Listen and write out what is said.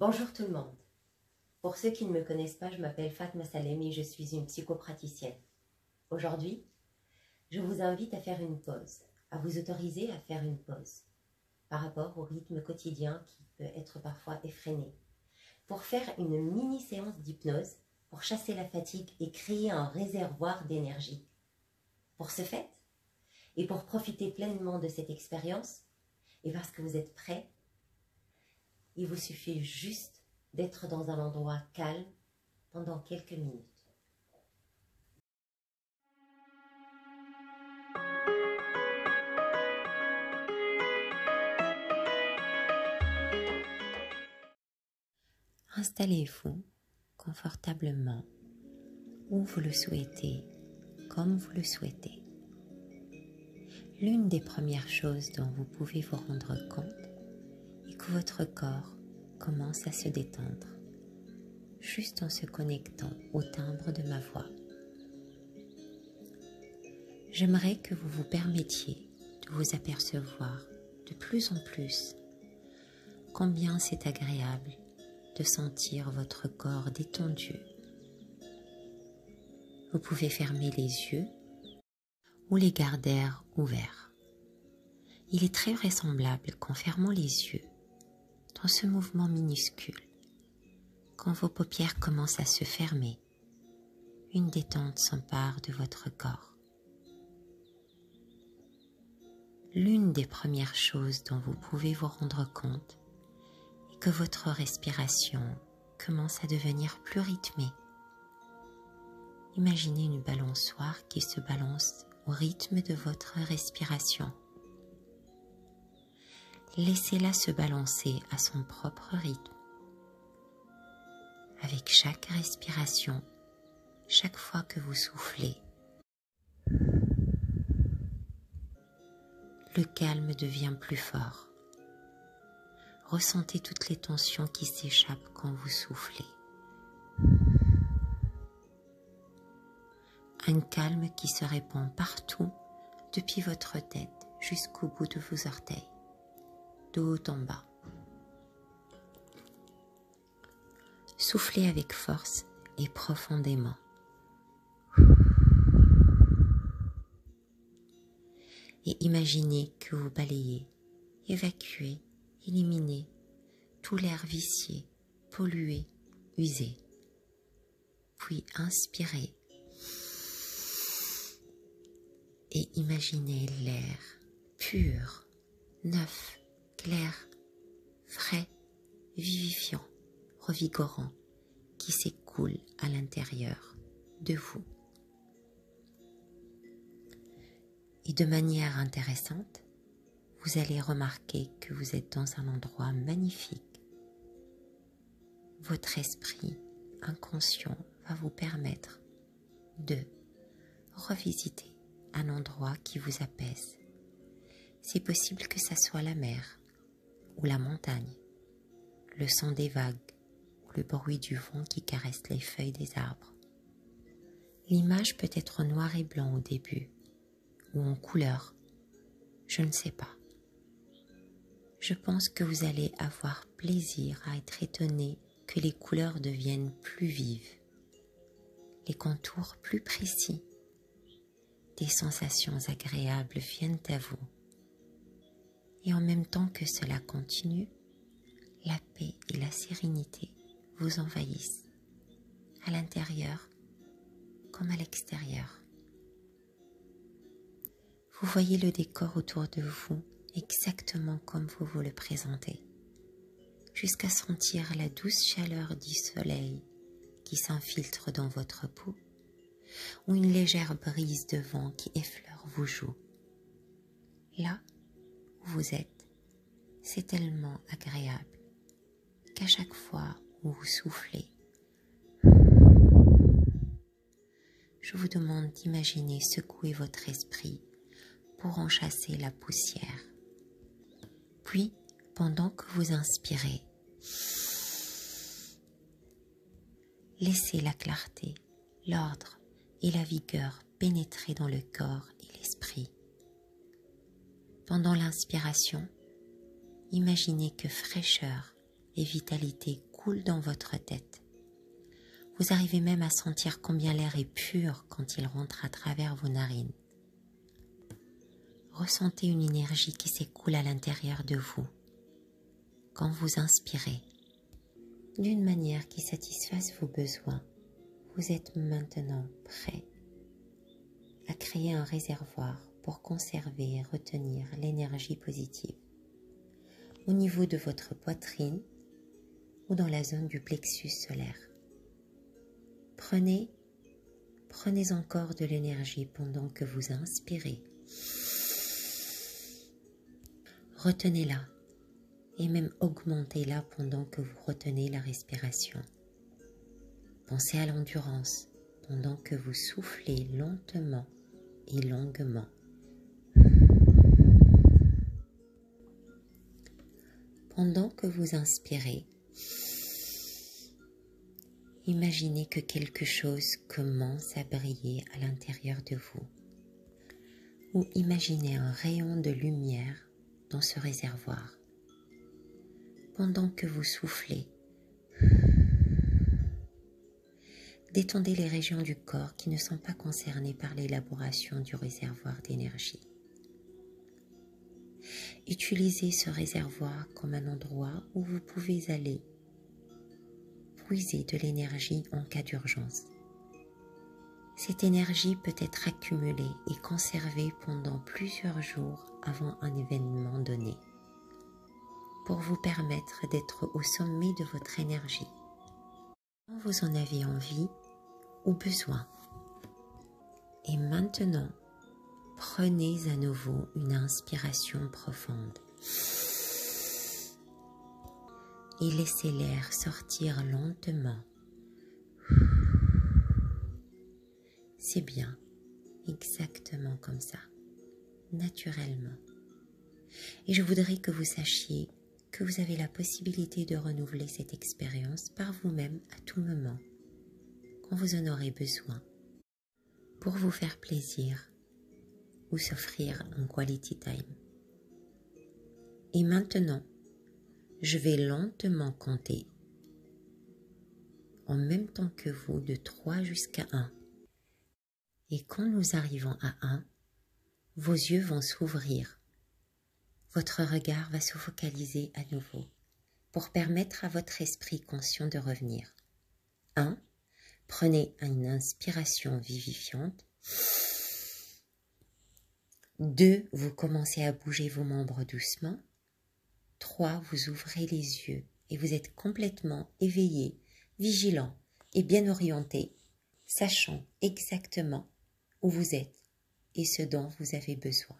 Bonjour tout le monde. Pour ceux qui ne me connaissent pas, je m'appelle Fatma Salem et je suis une psychopraticienne. Aujourd'hui, je vous invite à faire une pause, à vous autoriser à faire une pause par rapport au rythme quotidien qui peut être parfois effréné, pour faire une mini-séance d'hypnose pour chasser la fatigue et créer un réservoir d'énergie. Pour ce fait, et pour profiter pleinement de cette expérience, et parce que vous êtes prêts, il vous suffit juste d'être dans un endroit calme pendant quelques minutes. Installez-vous confortablement où vous le souhaitez, comme vous le souhaitez. L'une des premières choses dont vous pouvez vous rendre compte est que votre corps commence à se détendre, juste en se connectant au timbre de ma voix. J'aimerais que vous vous permettiez de vous apercevoir de plus en plus combien c'est agréable de sentir votre corps détendu. Vous pouvez fermer les yeux ou les garder ouverts. Il est très vraisemblable qu'en fermant les yeux, dans ce mouvement minuscule, quand vos paupières commencent à se fermer, une détente s'empare de votre corps. L'une des premières choses dont vous pouvez vous rendre compte est que votre respiration commence à devenir plus rythmée. Imaginez une balançoire qui se balance au rythme de votre respiration. Laissez-la se balancer à son propre rythme. Avec chaque respiration, chaque fois que vous soufflez, le calme devient plus fort. Ressentez toutes les tensions qui s'échappent quand vous soufflez. Un calme qui se répand partout, depuis votre tête jusqu'au bout de vos orteils, de haut en bas. Soufflez avec force et profondément. Et imaginez que vous balayez, évacuez, éliminez tout l'air vicié, pollué, usé. Puis inspirez et imaginez l'air pur, neuf, clair, frais, vivifiant, revigorant qui s'écoule à l'intérieur de vous. Et de manière intéressante, vous allez remarquer que vous êtes dans un endroit magnifique. Votre esprit inconscient va vous permettre de revisiter un endroit qui vous apaise. C'est possible que ça soit la mer ou la montagne, le son des vagues ou le bruit du vent qui caresse les feuilles des arbres. L'image peut être noir et blanc au début ou en couleur, je ne sais pas. Je pense que vous allez avoir plaisir à être étonné que les couleurs deviennent plus vives, les contours plus précis. Des sensations agréables viennent à vous. Et en même temps que cela continue, la paix et la sérénité vous envahissent, à l'intérieur comme à l'extérieur. Vous voyez le décor autour de vous exactement comme vous vous le présentez, jusqu'à sentir la douce chaleur du soleil qui s'infiltre dans votre peau, ou une légère brise de vent qui effleure vos joues. Là où vous êtes, c'est tellement agréable qu'à chaque fois où vous soufflez, je vous demande d'imaginer secouer votre esprit pour en chasser la poussière. Puis, pendant que vous inspirez, laissez la clarté, l'ordre et la vigueur pénétrer dans le corps et l'esprit. Pendant l'inspiration, imaginez que fraîcheur et vitalité coule dans votre tête. Vous arrivez même à sentir combien l'air est pur quand il rentre à travers vos narines. Ressentez une énergie qui s'écoule à l'intérieur de vous quand vous inspirez. D'une manière qui satisfasse vos besoins, vous êtes maintenant prêt à créer un réservoir pour conserver et retenir l'énergie positive au niveau de votre poitrine ou dans la zone du plexus solaire. Prenez encore de l'énergie pendant que vous inspirez. Retenez-la et même augmentez-la pendant que vous retenez la respiration. Pensez à l'endurance pendant que vous soufflez lentement et longuement. Pendant que vous inspirez, imaginez que quelque chose commence à briller à l'intérieur de vous. Ou imaginez un rayon de lumière dans ce réservoir. Pendant que vous soufflez, détendez les régions du corps qui ne sont pas concernées par l'élaboration du réservoir d'énergie. Utilisez ce réservoir comme un endroit où vous pouvez aller puiser de l'énergie en cas d'urgence. Cette énergie peut être accumulée et conservée pendant plusieurs jours avant un événement donné, pour vous permettre d'être au sommet de votre énergie, quand vous en avez envie ou besoin. Et maintenant, prenez à nouveau une inspiration profonde et laissez l'air sortir lentement. C'est bien, exactement comme ça, naturellement. Et je voudrais que vous sachiez que vous avez la possibilité de renouveler cette expérience par vous-même à tout moment, quand vous en aurez besoin, pour vous faire plaisir ou s'offrir un quality time. Et maintenant, je vais lentement compter, en même temps que vous, de 3 jusqu'à 1. Et quand nous arrivons à 1, vos yeux vont s'ouvrir. Votre regard va se focaliser à nouveau pour permettre à votre esprit conscient de revenir. 1. Prenez une inspiration vivifiante. 2. Vous commencez à bouger vos membres doucement. 3. Vous ouvrez les yeux et vous êtes complètement éveillé, vigilant et bien orienté, sachant exactement où vous êtes et ce dont vous avez besoin.